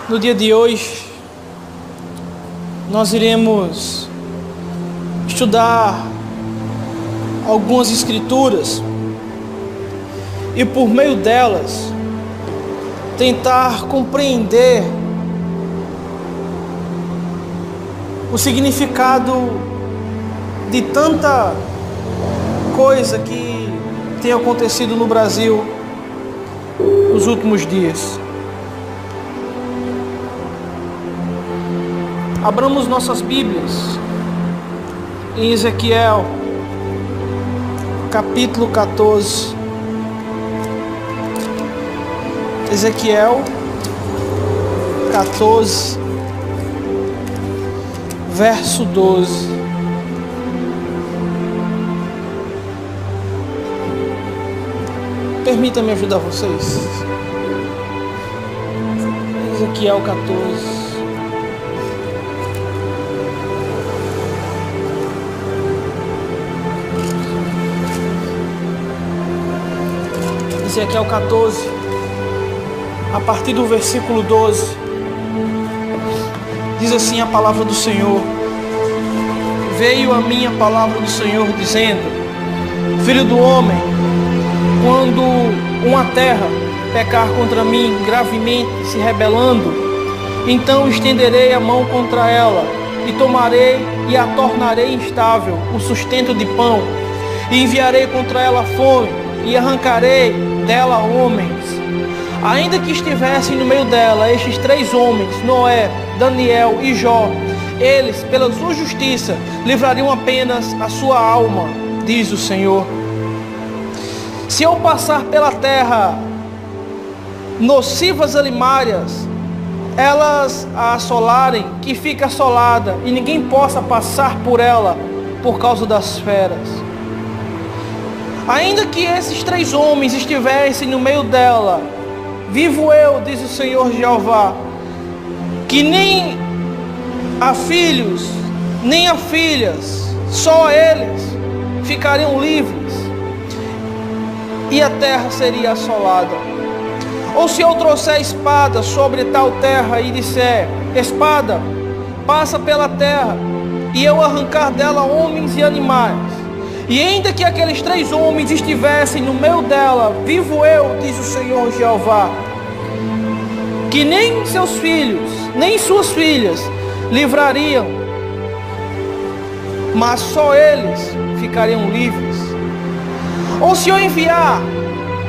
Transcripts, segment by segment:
No dia de hoje, nós iremos estudar algumas escrituras e, por meio delas, tentar compreender o significado de tanta coisa que tem acontecido no Brasil nos últimos dias. Abramos nossas Bíblias em Ezequiel, capítulo 14. Ezequiel 14, verso 12. Permita-me ajudar vocês. Ezequiel 14. Ezequiel 14, a partir do versículo 12, diz assim a palavra do Senhor: Veio a mim a palavra do Senhor dizendo: Filho do homem, quando uma terra pecar contra mim gravemente, se rebelando, então estenderei a mão contra ela, e tomarei e a tornarei instável o sustento de pão, e enviarei contra ela fome, e arrancarei dela homens, ainda que estivessem no meio dela estes 3 homens, Noé, Daniel e Jó, eles, pela sua justiça, livrariam apenas a sua alma, diz o Senhor. Se eu passar pela terra nocivas alimárias, elas a assolarem, que fica assolada, e ninguém possa passar por ela por causa das feras. Ainda que esses 3 homens estivessem no meio dela, vivo eu, diz o Senhor Jeová, que nem a filhos, nem a filhas, só eles ficariam livres, e a terra seria assolada. Ou se eu trouxer espada sobre tal terra e disser: espada, passa pela terra, e eu arrancar dela homens e animais, e ainda que aqueles 3 homens estivessem no meio dela, vivo eu, diz o Senhor Jeová, que nem seus filhos, nem suas filhas livrariam, mas só eles ficariam livres. Ou se eu enviar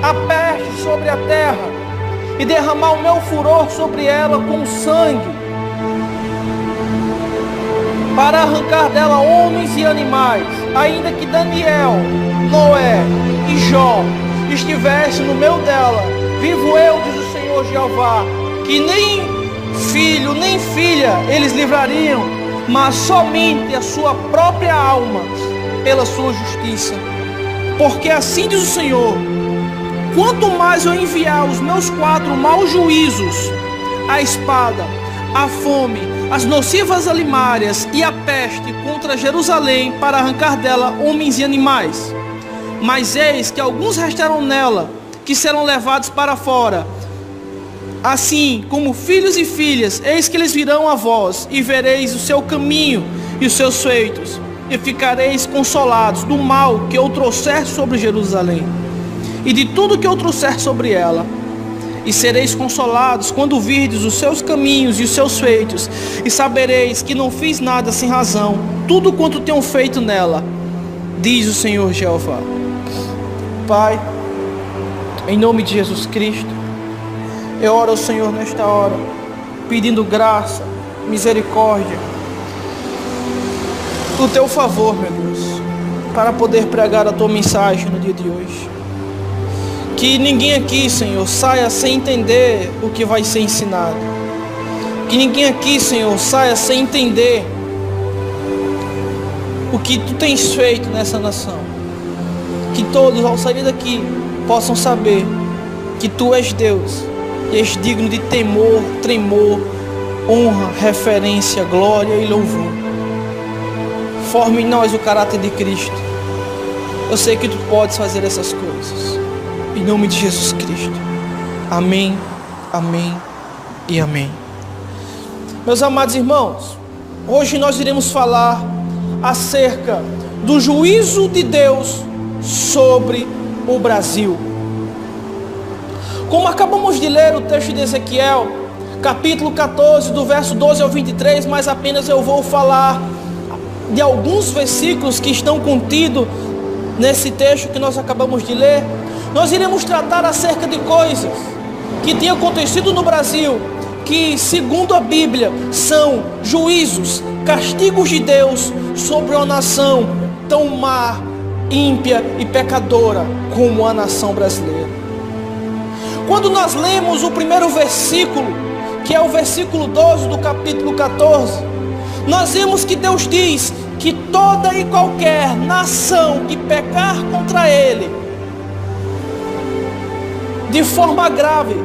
a peste sobre a terra e derramar o meu furor sobre ela com sangue, para arrancar dela homens e animais, ainda que Daniel, Noé e Jó estivessem no meio dela, vivo eu, diz o Senhor Jeová, que nem filho nem filha eles livrariam, mas somente a sua própria alma pela sua justiça. Porque assim diz o Senhor: quanto mais eu enviar os meus 4 maus juízos, a espada, a fome, as nocivas alimárias e a peste contra Jerusalém, para arrancar dela homens e animais, mas eis que alguns restarão nela, que serão levados para fora, assim como filhos e filhas, eis que eles virão a vós, e vereis o seu caminho e os seus feitos, e ficareis consolados do mal que eu trouxer sobre Jerusalém, e de tudo que eu trouxer sobre ela. E sereis consolados quando virdes os seus caminhos e os seus feitos, e sabereis que não fiz nada sem razão, tudo quanto tenho feito nela, diz o Senhor Jeová. Pai, em nome de Jesus Cristo, eu oro ao Senhor nesta hora, pedindo graça, misericórdia, o teu favor, meu Deus, para poder pregar a tua mensagem no dia de hoje. Que ninguém aqui, Senhor, saia sem entender o que vai ser ensinado. Que ninguém aqui, Senhor, saia sem entender o que tu tens feito nessa nação. Que todos, ao sair daqui, possam saber que tu és Deus e és digno de temor, tremor, honra, referência, glória e louvor. Forme em nós o caráter de Cristo. Eu sei que tu podes fazer essas coisas. Em nome de Jesus Cristo. Amém, amém e amém. Meus amados irmãos, hoje nós iremos falar acerca do juízo de Deus sobre o Brasil. Como acabamos de ler o texto de Ezequiel, capítulo 14, do verso 12 ao 23, mas apenas eu vou falar de alguns versículos que estão contidos nesse texto que nós acabamos de ler. Nós iremos tratar acerca de coisas que têm acontecido no Brasil, que segundo a Bíblia são juízos, castigos de Deus sobre uma nação tão má, ímpia e pecadora como a nação brasileira. Quando nós lemos o primeiro versículo, que é o versículo 12 do capítulo 14, nós vemos que Deus diz que toda e qualquer nação que pecar contra Ele de forma grave,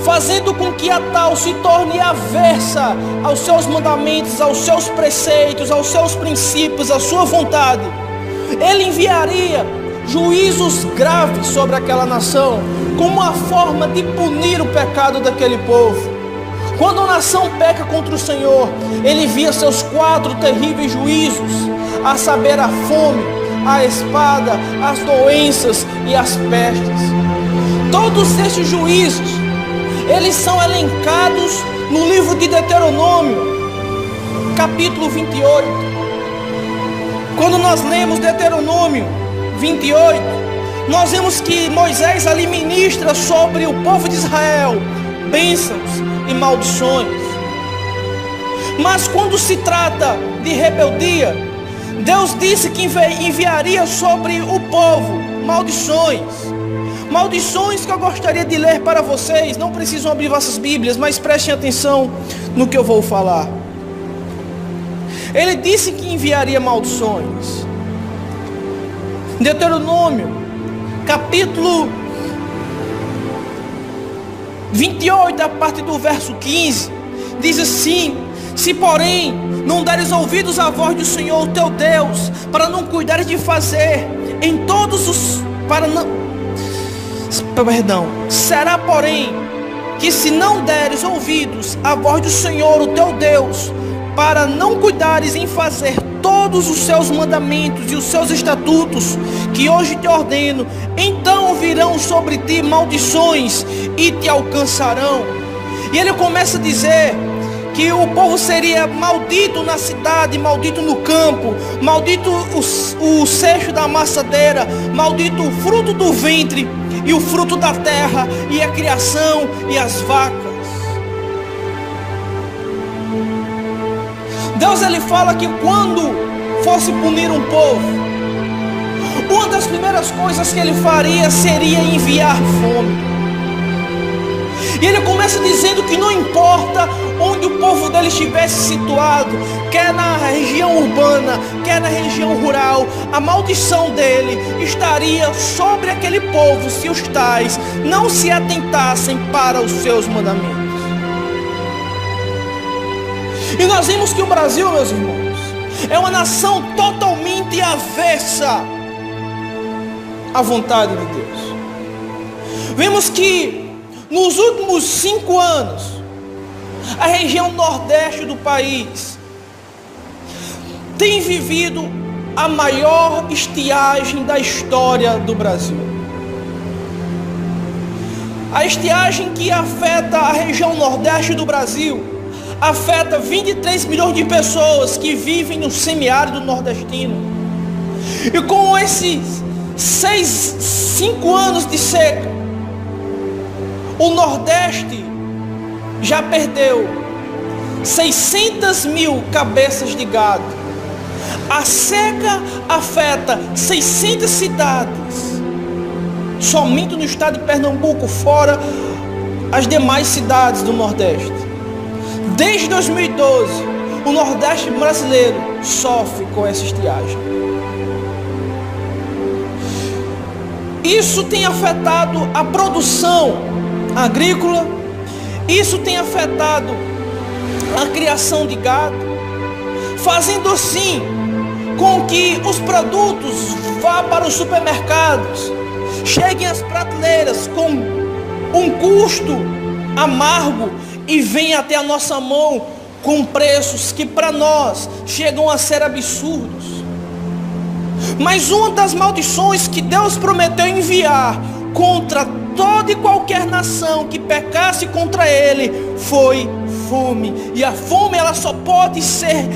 fazendo com que a tal se torne aversa aos seus mandamentos, aos seus preceitos, aos seus princípios, à sua vontade, Ele enviaria juízos graves sobre aquela nação, como uma forma de punir o pecado daquele povo. Quando a nação peca contra o Senhor, Ele envia seus 4 terríveis juízos, a saber, a fome, a espada, as doenças e as pestes. Todos esses juízos, eles são elencados no livro de Deuteronômio, capítulo 28. Quando nós lemos Deuteronômio 28, nós vemos que Moisés ali ministra sobre o povo de Israel bênçãos e maldições. Mas quando se trata de rebeldia, Deus disse que enviaria sobre o povo maldições. Maldições que eu gostaria de ler para vocês. Não precisam abrir vossas Bíblias, mas prestem atenção no que eu vou falar. Ele disse que enviaria maldições. Deuteronômio, capítulo 28, a partir do verso 15, diz assim: se porém não deres ouvidos à voz do Senhor, o teu Deus, para não cuidares de fazer em todos os... será porém que se não deres ouvidos à voz do Senhor, o teu Deus, para não cuidares em fazer todos os seus mandamentos e os seus estatutos que hoje te ordeno, então virão sobre ti maldições e te alcançarão. E ele começa a dizer que o povo seria maldito na cidade, maldito no campo, maldito o cesto da amassadeira, maldito o fruto do ventre e o fruto da terra, e a criação e as vacas. Deus, ele fala que quando fosse punir um povo, uma das primeiras coisas que ele faria seria enviar fome. E ele começa dizendo que não importa onde o povo dele estivesse situado, quer na região urbana, quer na região rural, a maldição dele estaria sobre aquele povo se os tais não se atentassem para os seus mandamentos. E nós vimos que o Brasil, meus irmãos, é uma nação totalmente avessa à vontade de Deus. Vemos que nos últimos 5 anos, a região nordeste do país tem vivido a maior estiagem da história do Brasil. A estiagem que afeta a região nordeste do Brasil afeta 23 milhões de pessoas que vivem no semiárido nordestino. E com esses 5 anos de seca, o Nordeste já perdeu 600 mil cabeças de gado. A seca afeta 600 cidades, somente no estado de Pernambuco, fora as demais cidades do Nordeste. Desde 2012, o Nordeste brasileiro sofre com essa estiagem. Isso tem afetado a produção agrícola, isso tem afetado a criação de gado, fazendo assim com que os produtos vá para os supermercados, cheguem às prateleiras com um custo amargo e venha até a nossa mão com preços que para nós chegam a ser absurdos. Mas uma das maldições que Deus prometeu enviar contra toda e qualquer nação que pecasse contra Ele foi fome. E a fome, ela só pode ser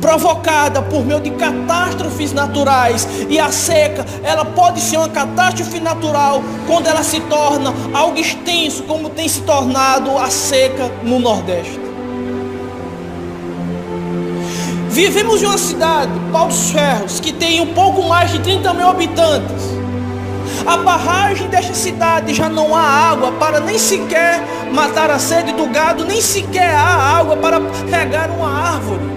provocada por meio de catástrofes naturais. E a seca, ela pode ser uma catástrofe natural quando ela se torna algo extenso, como tem se tornado a seca no Nordeste. Vivemos em uma cidade, Pau dos Ferros, que tem um pouco mais de 30 mil habitantes. A barragem desta cidade já não há água para nem sequer matar a sede do gado, nem sequer há água para regar uma árvore.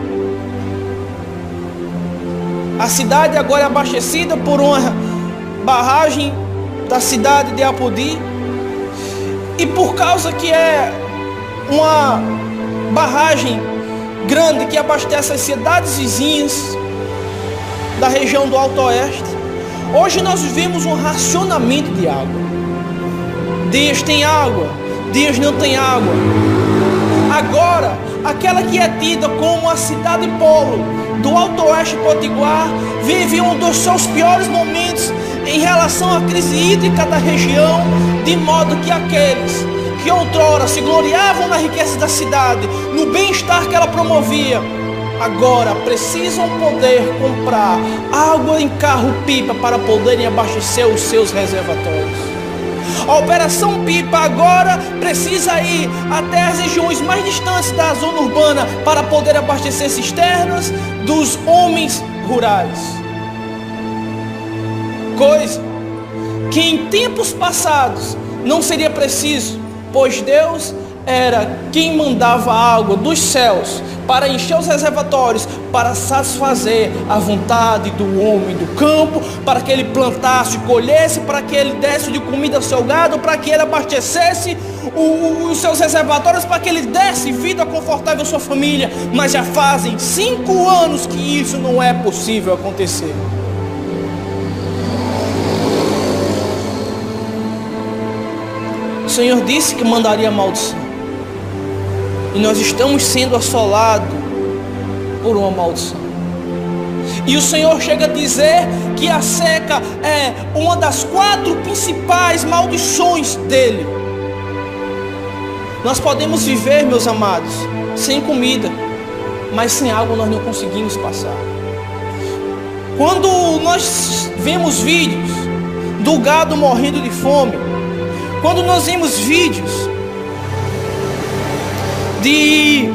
A cidade agora é abastecida por uma barragem da cidade de Apodi. E por causa que é uma barragem grande que abastece as cidades vizinhas da região do Alto Oeste, hoje nós vivemos um racionamento de água. Dias tem água, dias não tem água. Agora, aquela que é tida como a cidade polo do Alto Oeste Potiguar vive um dos seus piores momentos em relação à crise hídrica da região, de modo que aqueles que outrora se gloriavam na riqueza da cidade, no bem-estar que ela promovia, agora precisam poder comprar água em carro-pipa para poderem abastecer os seus reservatórios. A Operação Pipa agora precisa ir até as regiões mais distantes da zona urbana para poder abastecer cisternas dos homens rurais. Coisa que em tempos passados não seria preciso, pois Deus era quem mandava água dos céus para encher os reservatórios, para satisfazer a vontade do homem do campo, para que ele plantasse, colhesse, para que ele desse de comida ao seu gado, para que ele abastecesse os seus reservatórios, para que ele desse vida confortável à sua família. Mas já fazem 5 anos que isso não é possível acontecer. O Senhor disse que mandaria maldição, e nós estamos sendo assolados por uma maldição. E o Senhor chega a dizer que a seca é uma das 4 principais maldições dele. Nós podemos viver, meus amados, sem comida, mas sem água nós não conseguimos passar. Quando nós vemos vídeos do gado morrendo de fome, quando nós vemos vídeos de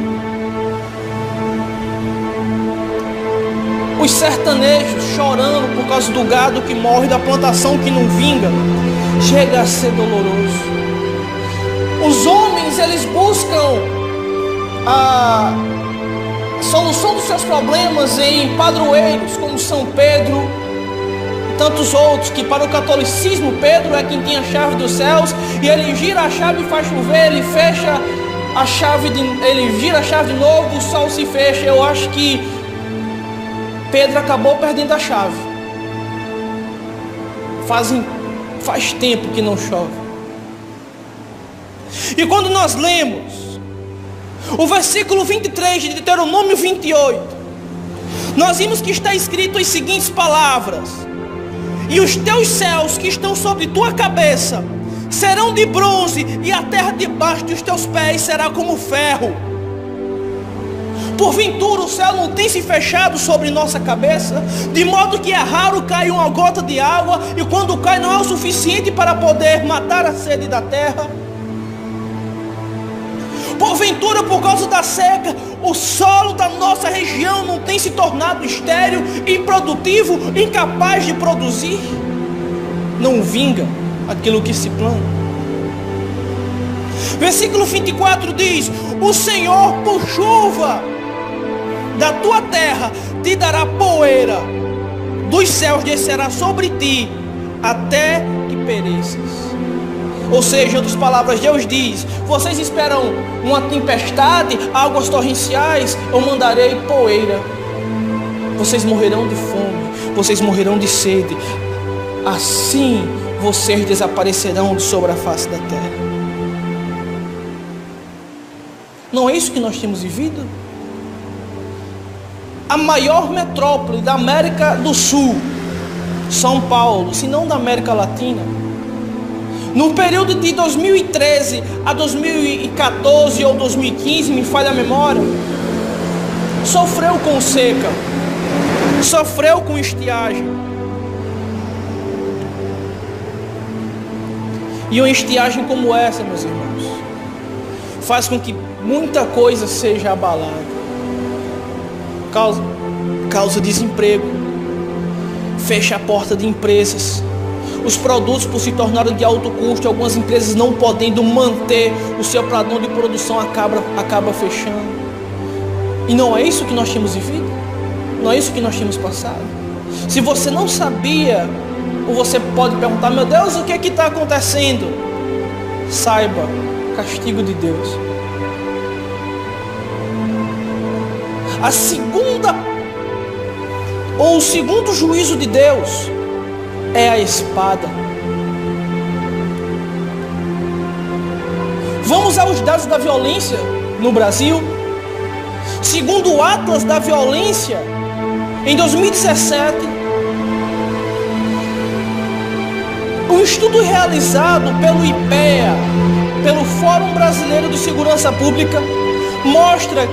os sertanejos chorando por causa do gado que morre, da plantação que não vinga, chega a ser doloroso. Os homens, eles buscam a solução dos seus problemas em padroeiros como São Pedro, tantos outros, que para o catolicismo Pedro é quem tem a chave dos céus, e ele gira a chave e faz chover, ele fecha a chave, ele gira a chave de novo, o sol se fecha. Eu acho que Pedro acabou perdendo a chave. Faz tempo que não chove. E quando nós lemos o versículo 23 de Deuteronômio 28, nós vimos que está escrito as seguintes palavras: e os teus céus que estão sobre tua cabeça serão de bronze, e a terra debaixo dos teus pés será como ferro. Porventura o céu não tem se fechado sobre nossa cabeça, de modo que é raro cair uma gota de água, e quando cai não é o suficiente para poder matar a sede da terra? Porventura, por causa da seca, o solo da nossa região não tem se tornado estéril, improdutivo, incapaz de produzir? Não vinga aquilo que se planta. Versículo 24 diz: o Senhor por chuva da tua terra te dará poeira, dos céus descerá sobre ti, até que pereças. Ou seja, em outras palavras, Deus diz: vocês esperam uma tempestade, águas torrenciais, eu mandarei poeira. Vocês morrerão de fome, vocês morrerão de sede. Assim vocês desaparecerão de sobre a face da terra. Não é isso que nós temos vivido? A maior metrópole da América do Sul, São Paulo, se não da América Latina, no período de 2013 a 2014 ou 2015, me falha a memória, sofreu com seca, sofreu com estiagem. E uma estiagem como essa, meus irmãos, faz com que muita coisa seja abalada. Causa desemprego, fecha a porta de empresas. Os produtos, por se tornarem de alto custo, algumas empresas não podendo manter o seu padrão de produção, acaba fechando. E não é isso que nós temos vivido? Não é isso que nós temos passado? Se você não sabia, ou você pode perguntar: meu Deus, o que é que está acontecendo? Saiba, castigo de Deus. O segundo juízo de Deus é a espada. Vamos aos dados da violência no Brasil. Segundo o Atlas da Violência, em 2017, um estudo realizado pelo IPEA, pelo Fórum Brasileiro de Segurança Pública, mostra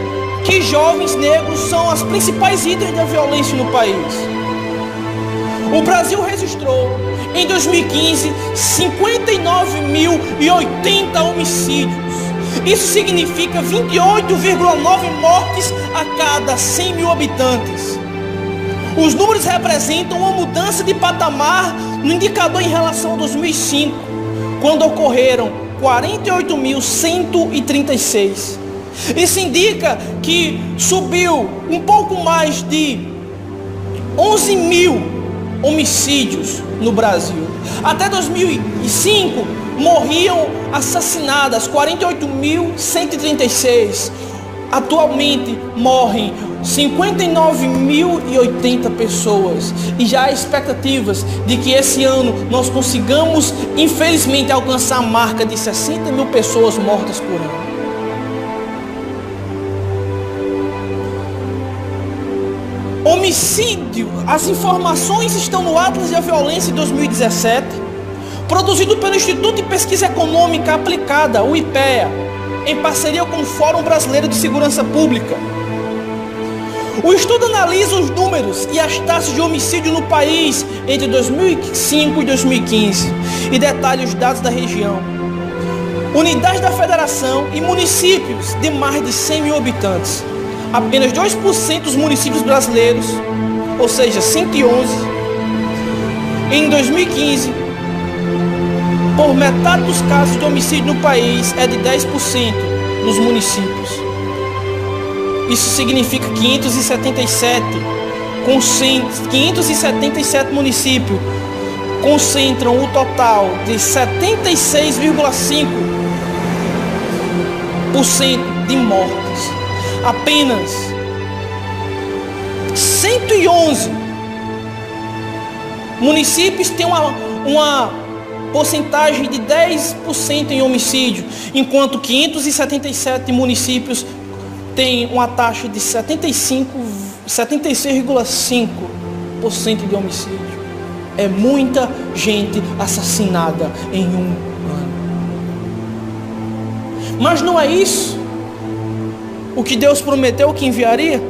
que jovens negros são as principais vítimas da violência no país. O Brasil registrou, em 2015, 59.080 homicídios. Isso significa 28,9 mortes a cada 100 mil habitantes. Os números representam uma mudança de patamar no indicador em relação a 2005, quando ocorreram 48.136. Isso indica que subiu um pouco mais de 11 mil homicídios no Brasil. Até 2005 morriam assassinadas 48.136. Atualmente morrem 59.080 pessoas. E já há expectativas de que esse ano nós consigamos, infelizmente, alcançar a marca de 60 mil pessoas mortas por ano. Homicídio. As informações estão no Atlas da Violência de 2017, produzido pelo Instituto de Pesquisa Econômica Aplicada, o IPEA, em parceria com o Fórum Brasileiro de Segurança Pública. O estudo analisa os números e as taxas de homicídio no país entre 2005 e 2015 e detalha os dados da região, unidades da federação e municípios de mais de 100 mil habitantes. Apenas 2% dos municípios brasileiros, ou seja, 111, em 2015, por metade dos casos de homicídio no país é de 10% nos municípios. Isso significa 577 municípios concentram o total de 76,5% de mortes. Apenas 111 municípios têm uma porcentagem de 10% em homicídio, enquanto 577 municípios têm uma taxa de 76,5% de homicídio. É muita gente assassinada em um ano. Mas não é isso o que Deus prometeu que enviaria?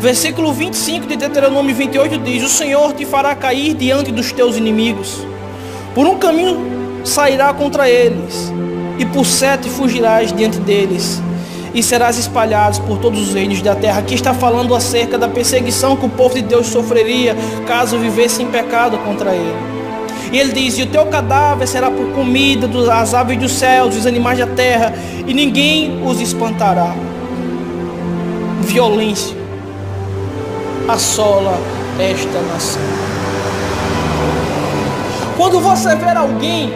Versículo 25 de Deuteronômio 28 diz: o Senhor te fará cair diante dos teus inimigos. Por um caminho sairá contra eles, e por 7 fugirás diante deles, e serás espalhados por todos os reinos da terra. Aqui está falando acerca da perseguição que o povo de Deus sofreria caso vivesse em pecado contra ele. E ele diz: e o teu cadáver será por comida das aves dos céus, dos animais da terra, e ninguém os espantará. Violência assola esta nação. Quando você ver alguém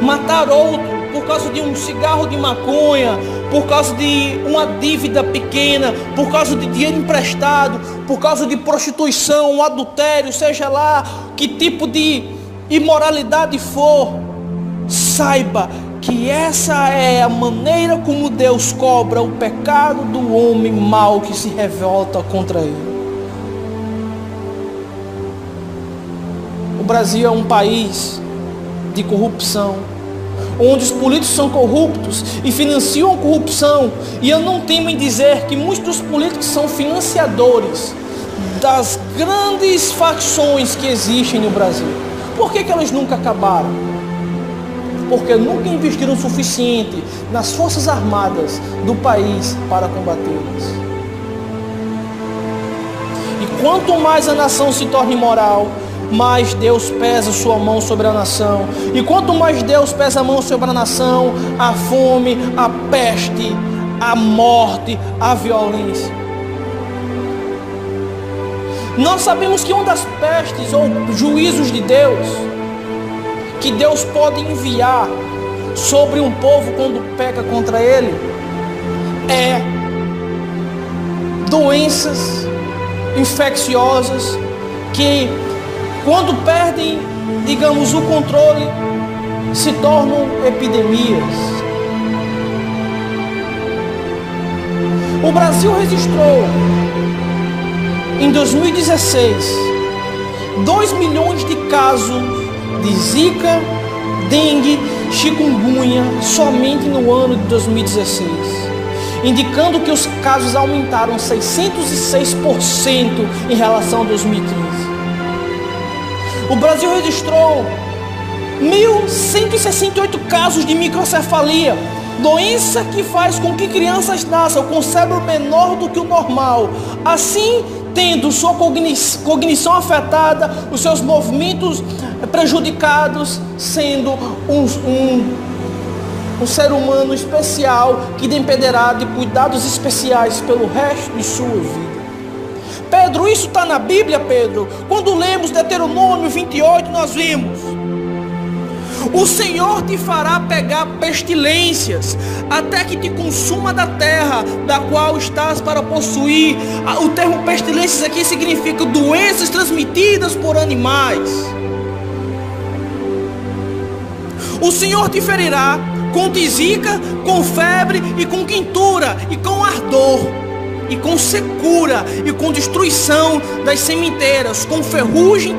matar outro por causa de um cigarro de maconha, por causa de uma dívida pequena, por causa de dinheiro emprestado, por causa de prostituição, um adultério, seja lá que tipo de imoralidade for, saiba que essa é a maneira como Deus cobra o pecado do homem mau que se revolta contra ele. O Brasil é um país de corrupção, onde os políticos são corruptos e financiam a corrupção, e eu não temo em dizer que muitos dos políticos são financiadores das grandes facções que existem no Brasil. Por que elas nunca acabaram? Porque nunca investiram o suficiente nas forças armadas do país para combatê-las. E quanto mais a nação se torna imoral, mais Deus pesa sua mão sobre a nação. E quanto mais Deus pesa a mão sobre a nação, a fome, a peste, a morte, a violência. Nós sabemos que uma das pestes ou juízos de Deus que Deus pode enviar sobre um povo quando peca contra ele é doenças infecciosas que, quando perdem, digamos, o controle, se tornam epidemias. O Brasil registrou em 2016 2 milhões de casos de zika, dengue, chikungunya somente no ano de 2016, indicando que os casos aumentaram 606% em relação a 2015. O Brasil registrou 1.168 casos de microcefalia, doença que faz com que crianças nasçam com cérebro menor do que o normal, assim tendo sua cognição afetada, os seus movimentos prejudicados, sendo um ser humano especial que dependerá de cuidados especiais pelo resto de sua vida. Pedro, isso está na Bíblia, Pedro. Quando lemos Deuteronômio 28, nós vimos: o Senhor te fará pegar pestilências, até que te consuma da terra, da qual estás para possuir. O termo pestilências aqui significa doenças transmitidas por animais. O Senhor te ferirá com tisica, com febre e com quentura, e com ardor, e com secura, e com destruição das sementeiras, com ferrugem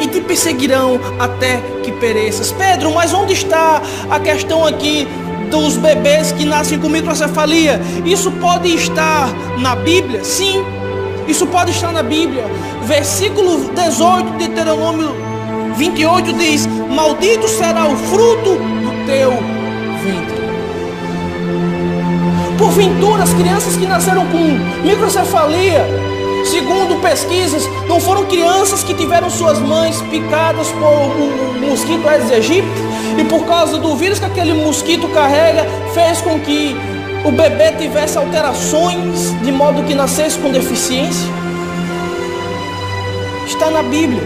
e te perseguirão até que pereças. Pedro, mas onde está a questão aqui dos bebês que nascem com microcefalia? Isso pode estar na Bíblia? Sim, isso pode estar na Bíblia. Versículo 18 de Deuteronômio 28 diz: maldito será o fruto do teu ventre. Porventura, as crianças que nasceram com microcefalia, segundo pesquisas, não foram crianças que tiveram suas mães picadas por um mosquito Aedes aegypti, e por causa do vírus que aquele mosquito carrega, fez com que o bebê tivesse alterações, de modo que nascesse com deficiência? Está na Bíblia.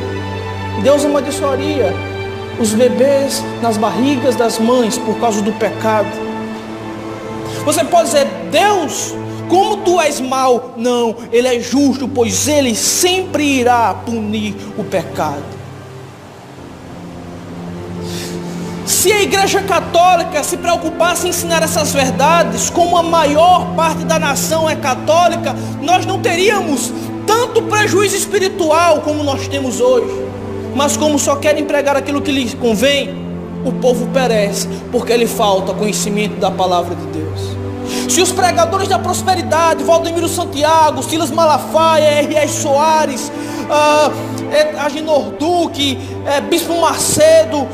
Deus amaldiçoaria os bebês nas barrigas das mães por causa do pecado. Você pode dizer: Deus, como tu és mau? Não, Ele é justo, pois Ele sempre irá punir o pecado. Se a Igreja Católica se preocupasse em ensinar essas verdades, como a maior parte da nação é católica, nós não teríamos tanto prejuízo espiritual como nós temos hoje. Mas como só querem pregar aquilo que lhes convém, o povo perece, porque lhe falta conhecimento da palavra de Deus. Se os pregadores da prosperidade, Valdemiro Santiago, Silas Malafaia, R.S. Soares, Agenor Duque, Bispo Macedo,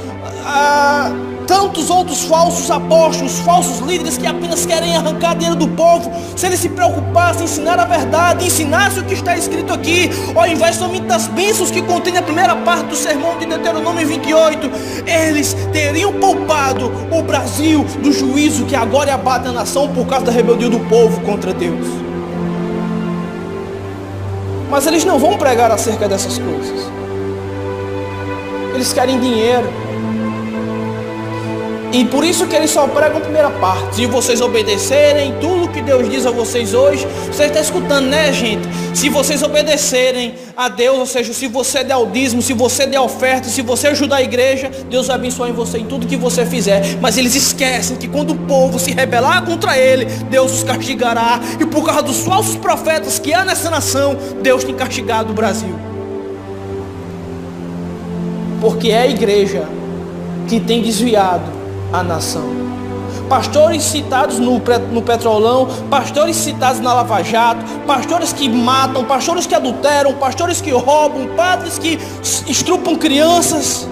tantos outros falsos apóstolos, falsos líderes que apenas querem arrancar dinheiro do povo, se eles se preocupassem em ensinar a verdade, ensinassem o que está escrito aqui, ao invés somente das bênçãos que contém a primeira parte do sermão de Deuteronômio 28, eles teriam poupado o Brasil do juízo que agora abate a nação por causa da rebeldia do povo contra Deus. Mas eles não vão pregar acerca dessas coisas. Eles querem dinheiro. E por isso que eles só pregam a primeira parte. Se vocês obedecerem tudo que Deus diz a vocês hoje, você está escutando, né, gente? Se vocês obedecerem a Deus, ou seja, se você der o dízimo, se você der oferta, se você ajudar a igreja, Deus vai abençoar em você em tudo que você fizer. Mas eles esquecem que quando o povo se rebelar contra ele, Deus os castigará. E por causa dos falsos profetas que há nessa nação, Deus tem castigado o Brasil. Porque é a igreja que tem desviado a nação. Pastores citados no Petrolão, pastores citados na Lava Jato, pastores que matam, pastores que adulteram, pastores que roubam, padres que estrupam crianças.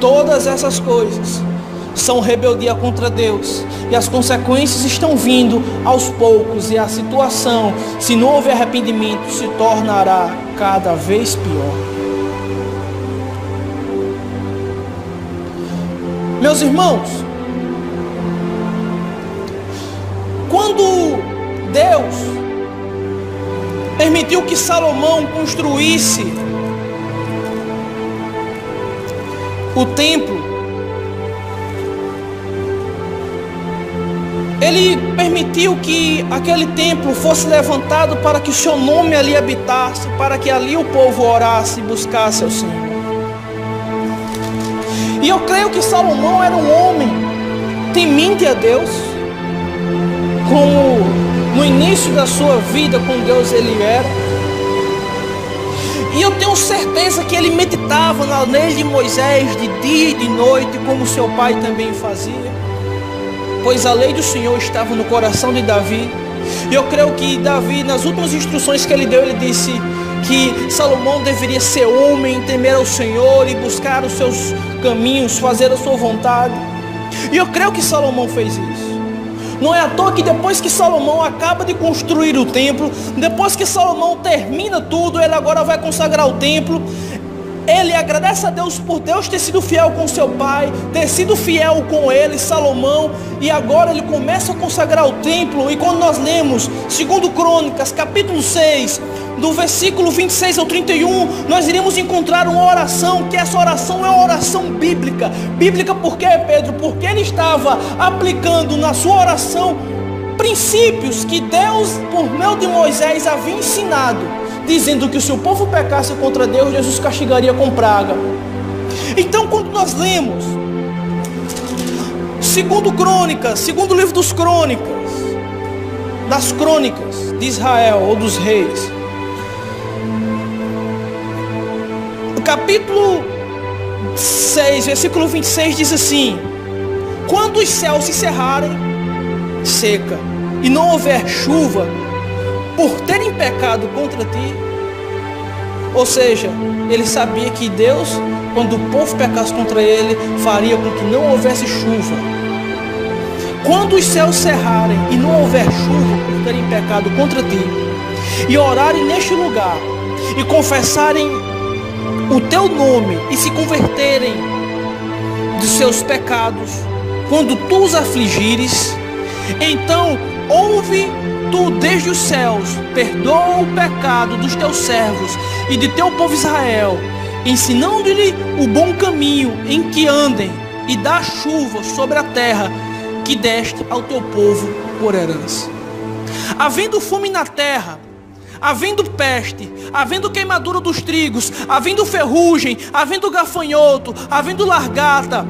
Todas essas coisas são rebeldia contra Deus, e as consequências estão vindo aos poucos, e a situação, se não houver arrependimento, se tornará cada vez pior. Meus irmãos, quando Deus permitiu que Salomão construísse o templo, Ele permitiu que aquele templo fosse levantado para que o seu nome ali habitasse, para que ali o povo orasse e buscasse ao Senhor. E eu creio que Salomão era um homem temente a Deus, como no início da sua vida com Deus ele era. E eu tenho certeza que ele meditava na lei de Moisés de dia e de noite, como seu pai também fazia, pois a lei do Senhor estava no coração de Davi. E eu creio que Davi, nas últimas instruções que ele deu, ele disse que Salomão deveria ser homem, temer ao Senhor e buscar os seus caminhos, fazer a sua vontade. E eu creio que Salomão fez isso. Não é à toa que depois que Salomão acaba de construir o templo, depois que Salomão termina tudo, ele agora vai consagrar o templo. Ele agradece a Deus por Deus ter sido fiel com seu pai, ter sido fiel com ele, Salomão, e agora ele começa a consagrar o templo. E quando nós lemos 2 Crônicas, capítulo 6, do versículo 26 ao 31, nós iremos encontrar uma oração, que essa oração é uma oração bíblica. Bíblica por quê, Pedro? Porque ele estava aplicando na sua oração princípios que Deus, por meio de Moisés, havia ensinado, dizendo que se o povo pecasse contra Deus, Deus os castigaria com praga. Então, quando nós lemos 2 Crônicas, segundo livro das crônicas de Israel ou dos reis, no capítulo 6, versículo 26 diz assim: quando os céus se cerrarem, seca, e não houver chuva, por terem pecado contra ti. Ou seja, ele sabia que Deus, quando o povo pecasse contra ele, faria com que não houvesse chuva. Quando os céus cerrarem e não houver chuva por terem pecado contra ti, e orarem neste lugar, e confessarem o teu nome, e se converterem dos seus pecados, quando tu os afligires, então ouve tu desde os céus, perdoa o pecado dos teus servos e de teu povo Israel, ensinando-lhe o bom caminho em que andem, e dá chuva sobre a terra que deste ao teu povo por herança. Havendo fome na terra, havendo peste, havendo queimadura dos trigos, havendo ferrugem, havendo gafanhoto, havendo largata,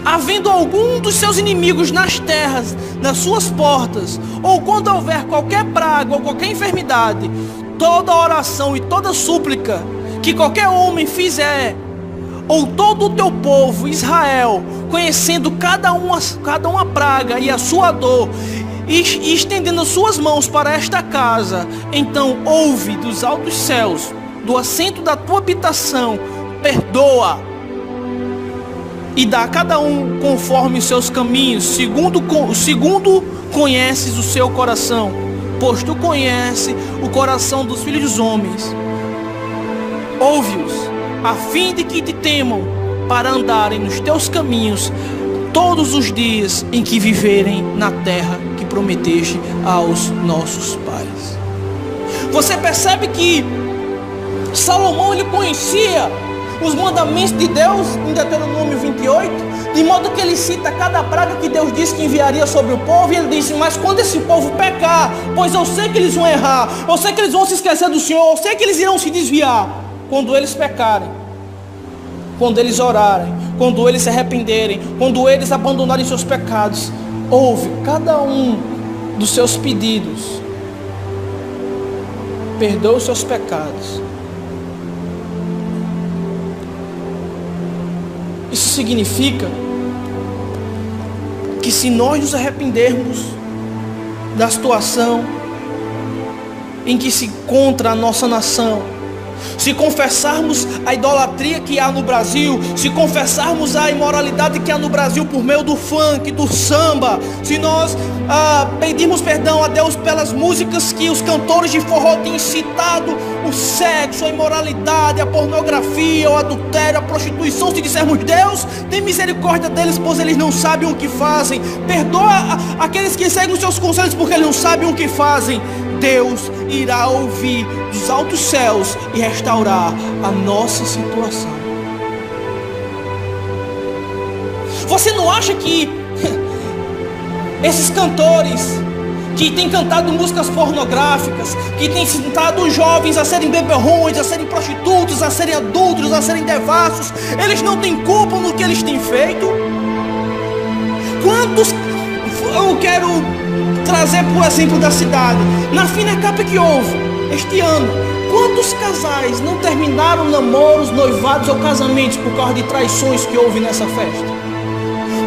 havendo algum dos seus inimigos nas terras, nas suas portas, ou quando houver qualquer praga ou qualquer enfermidade, toda oração e toda súplica que qualquer homem fizer, ou todo o teu povo Israel, conhecendo cada uma praga e a sua dor, e estendendo as suas mãos para esta casa, então ouve dos altos céus, do assento da tua habitação, perdoa e dá a cada um conforme os seus caminhos, segundo conheces o seu coração, pois tu conheces o coração dos filhos dos homens. Ouve-os, a fim de que te temam, para andarem nos teus caminhos todos os dias em que viverem na terra que prometeste aos nossos pais. Você percebe que Salomão, ele conhecia os mandamentos de Deus em Deuteronômio 28, de modo que ele cita cada praga que Deus disse que enviaria sobre o povo, e ele disse: mas quando esse povo pecar, pois eu sei que eles vão errar, eu sei que eles vão se esquecer do Senhor, eu sei que eles irão se desviar. Quando eles pecarem, quando eles orarem, quando eles se arrependerem, quando eles abandonarem seus pecados, ouve cada um dos seus pedidos, perdoa os seus pecados. Isso significa que se nós nos arrependermos da situação em que se encontra a nossa nação, se confessarmos a idolatria que há no Brasil, se confessarmos a imoralidade que há no Brasil por meio do funk, do samba, se nós pedirmos perdão a Deus pelas músicas que os cantores de forró têm incitado o sexo, a imoralidade, a pornografia, o adultério, a prostituição, se dissermos: Deus, tem misericórdia deles, pois eles não sabem o que fazem, perdoa aqueles que seguem os seus conselhos, porque eles não sabem o que fazem, Deus irá ouvir dos altos céus e restaurar a nossa situação. Você não acha que esses cantores que têm cantado músicas pornográficas, que têm incitado os jovens a serem beberrões, a serem prostitutos, a serem adúlteros, a serem devassos, eles não têm culpa no que eles têm feito? Quantos... Eu quero trazer por exemplo da cidade, na FINECAP que houve este ano, quantos casais não terminaram namoros, noivados ou casamentos por causa de traições que houve nessa festa?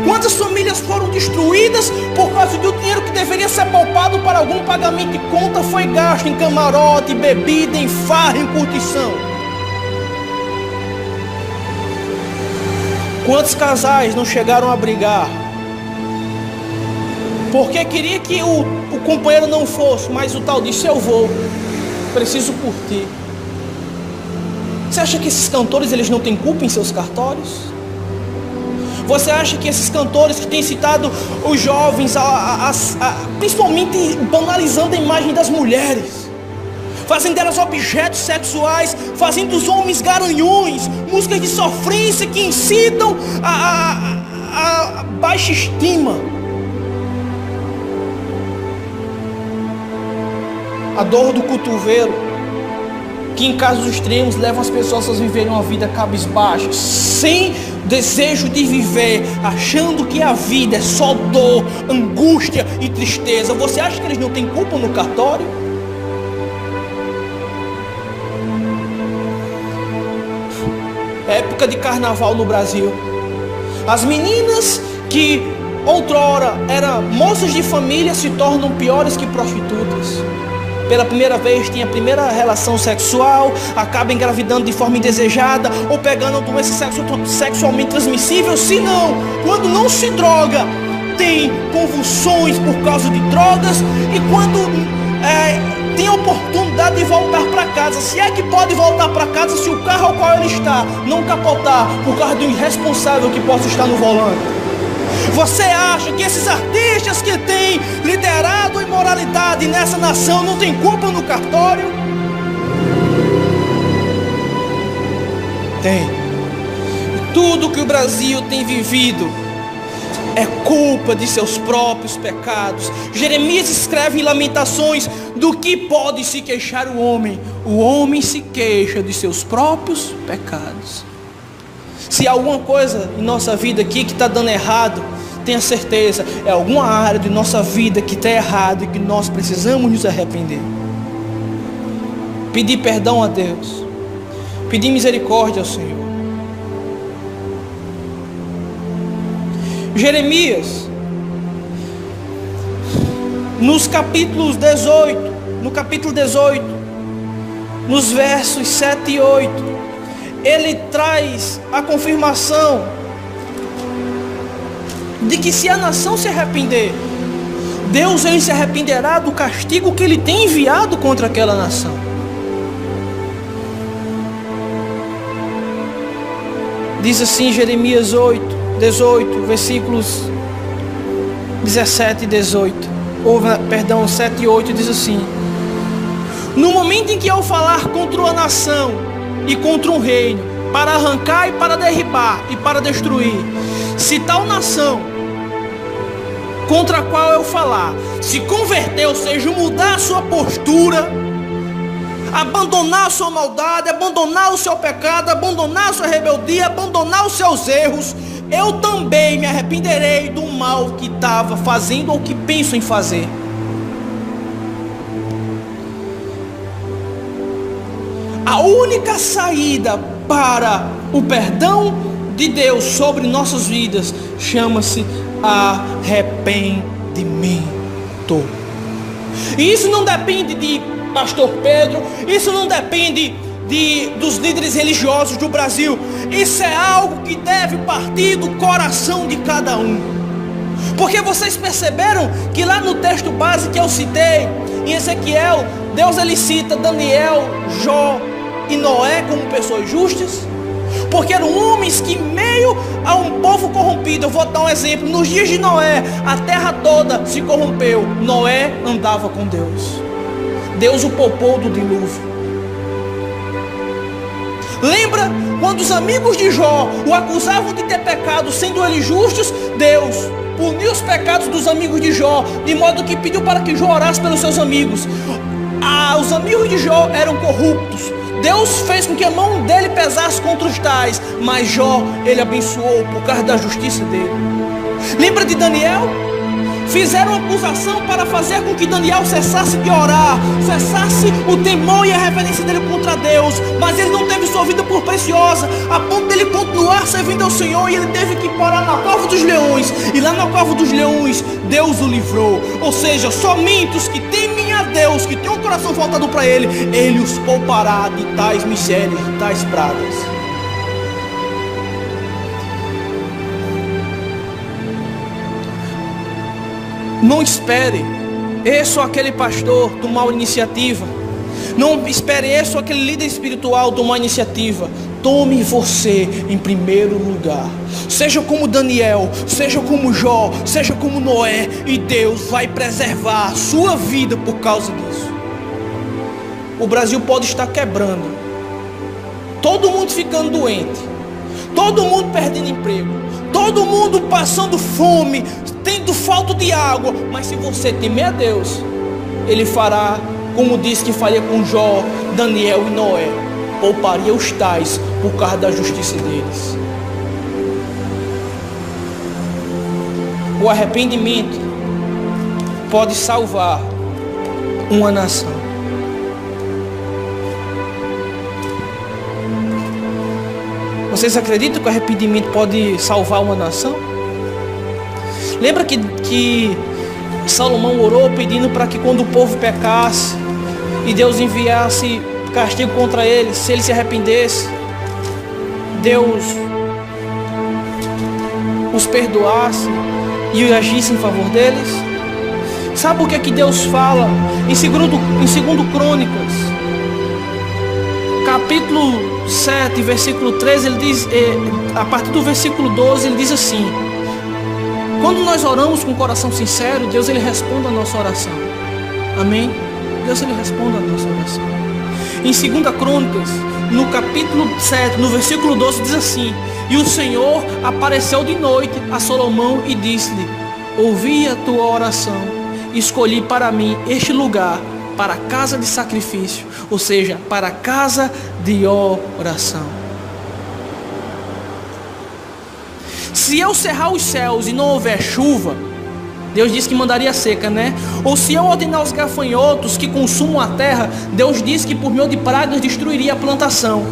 Quantas famílias foram destruídas por causa do dinheiro que deveria ser poupado para algum pagamento de conta foi gasto em camarote, bebida, em farra, em curtição? Quantos casais não chegaram a brigar porque queria que o companheiro não fosse, mas o tal disse: eu vou, preciso por ti. Você acha que esses cantores eles não têm culpa em seus cartórios? Você acha que esses cantores que têm citado os jovens, principalmente banalizando a imagem das mulheres, fazendo delas objetos sexuais, fazendo os homens garanhões, músicas de sofrência que incitam a baixa estima, a dor do cotovelo, que em casos extremos levam as pessoas a viverem uma vida cabisbaixa, sem desejo de viver, achando que a vida é só dor, angústia e tristeza? Você acha que eles não têm culpa no cartório? Época de carnaval no Brasil, as meninas que outrora eram moças de família se tornam piores que prostitutas. Pela primeira vez tem a primeira relação sexual, acaba engravidando de forma indesejada ou pegando uma doença sexualmente transmissível. Se não, quando não se droga, tem convulsões por causa de drogas, e quando tem a oportunidade de voltar para casa, se é que pode voltar para casa, se o carro ao qual ele está não capotar por causa do irresponsável que possa estar no volante. Você acha que esses artistas que têm liderado a imoralidade nessa nação não têm culpa no cartório? Tem. E tudo que o Brasil tem vivido é culpa de seus próprios pecados. Jeremias escreve em Lamentações: do que pode se queixar o homem? O homem se queixa de seus próprios pecados. Se há alguma coisa em nossa vida aqui que está dando errado, tenha certeza, é alguma área de nossa vida que está errado e que nós precisamos nos arrepender. Pedir perdão a Deus, pedir misericórdia ao Senhor. Jeremias, no capítulo 18, nos versos 7 e 8, ele traz a confirmação de que se a nação se arrepender, Deus ele se arrependerá do castigo que ele tem enviado contra aquela nação. Diz assim Jeremias 18, versículos 17 e 18, perdão, 7 e 8, diz assim: no momento em que eu falar contra uma nação e contra um reino, para arrancar e para derribar e para destruir. Se tal nação contra a qual eu falar se converter, ou seja, mudar a sua postura, abandonar a sua maldade, abandonar o seu pecado, abandonar a sua rebeldia, abandonar os seus erros, eu também me arrependerei do mal que estava fazendo ou que penso em fazer. A única saída para o perdão de Deus sobre nossas vidas chama-se arrependimento. E isso não depende de pastor Pedro, isso não depende dos líderes religiosos do Brasil. Isso é algo que deve partir do coração de cada um. Porque vocês perceberam que lá no texto base que eu citei, em Ezequiel, Deus ele cita Daniel, Jó e Noé como pessoas justas, porque eram homens que, em meio a um povo corrompido, eu vou dar um exemplo, nos dias de Noé, a terra toda se corrompeu. Noé andava com Deus, Deus o poupou do dilúvio. Lembra quando os amigos de Jó o acusavam de ter pecado, sendo eles justos? Deus puniu os pecados dos amigos de Jó, de modo que pediu para que Jó orasse pelos seus amigos. Os amigos de Jó eram corruptos. Deus fez com que a mão dele pesasse contra os tais, mas Jó ele abençoou por causa da justiça dele. Lembra de Daniel? Fizeram acusação para fazer com que Daniel cessasse de orar, cessasse o temor e a reverência dele contra Deus, mas ele não teve sua vida por preciosa, a ponto dele continuar servindo ao Senhor, e ele teve que parar na cova dos leões, e lá na cova dos leões Deus o livrou. Ou seja, somente os que temem a Deus, que tem um coração voltado para Ele, Ele os poupará de tais misérias, de tais pragas. Não espere esse ou aquele pastor tomar uma iniciativa. Não espere esse ou aquele líder espiritual tomar iniciativa. Tome você em primeiro lugar. Seja como Daniel, seja como Jó, seja como Noé, e Deus vai preservar a sua vida por causa disso. O Brasil pode estar quebrando, todo mundo ficando doente, todo mundo perdendo emprego, todo mundo passando fome, tendo falta de água, mas se você temer a Deus, Ele fará como disse que faria com Jó, Daniel e Noé, pouparia os tais por causa da justiça deles. O arrependimento pode salvar uma nação. Vocês acreditam que o arrependimento pode salvar uma nação? Lembra que Salomão orou pedindo para que quando o povo pecasse e Deus enviasse castigo contra eles, se eles se arrependessem, Deus os perdoasse e agisse em favor deles? Sabe o que é que Deus fala em 2 Crônicas, capítulo 7, versículo 13, ele diz, a partir do versículo 12, ele diz assim: quando nós oramos com o coração sincero, Deus ele responde a nossa oração. Amém? Deus ele responde a nossa oração. Em 2 Crônicas, no capítulo 7, no versículo 12, diz assim: e o Senhor apareceu de noite a Salomão e disse-lhe: ouvi a tua oração, escolhi para mim este lugar para a casa de sacrifício, ou seja, para a casa de oração. Se eu cerrar os céus e não houver chuva, Deus disse que mandaria seca, né? Ou se eu ordenar os gafanhotos que consumam a terra, Deus disse que por meio de pragas destruiria a plantação.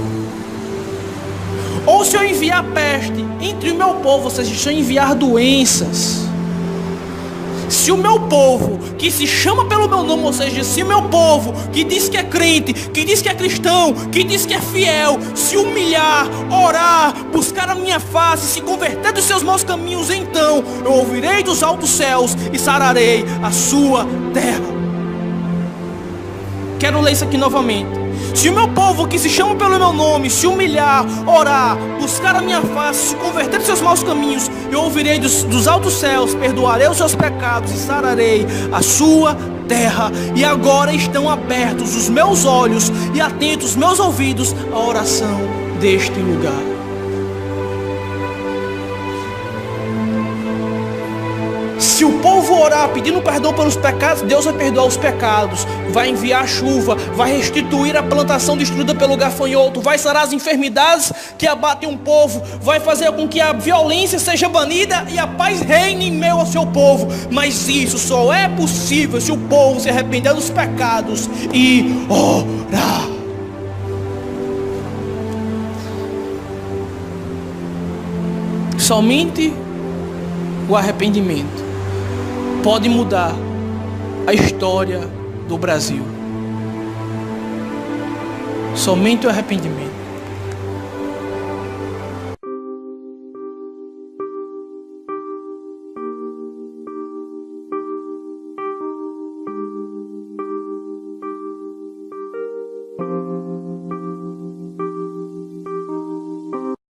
Ou se eu enviar peste entre o meu povo, ou seja, se eu enviar doenças, se o meu povo que se chama pelo meu nome, ou seja, se o meu povo que diz que é crente, que diz que é cristão, que diz que é fiel, se humilhar, orar, buscar a minha face, se converter dos seus maus caminhos, então eu ouvirei dos altos céus e sararei a sua terra. Quero ler isso aqui novamente. Se o meu povo que se chama pelo meu nome se humilhar, orar, buscar a minha face, se converter dos seus maus caminhos, eu ouvirei dos altos céus, perdoarei os seus pecados e sararei a sua terra. E agora estão abertos os meus olhos e atentos os meus ouvidos à oração deste lugar. Se o povo orar pedindo perdão pelos pecados, Deus vai perdoar os pecados, vai enviar chuva, vai restituir a plantação destruída pelo gafanhoto, vai sarar as enfermidades que abatem um povo, vai fazer com que a violência seja banida e a paz reine em meio ao seu povo. Mas isso só é possível se o povo se arrepender dos pecados e orar. Somente o arrependimento pode mudar a história do Brasil. Somente o arrependimento.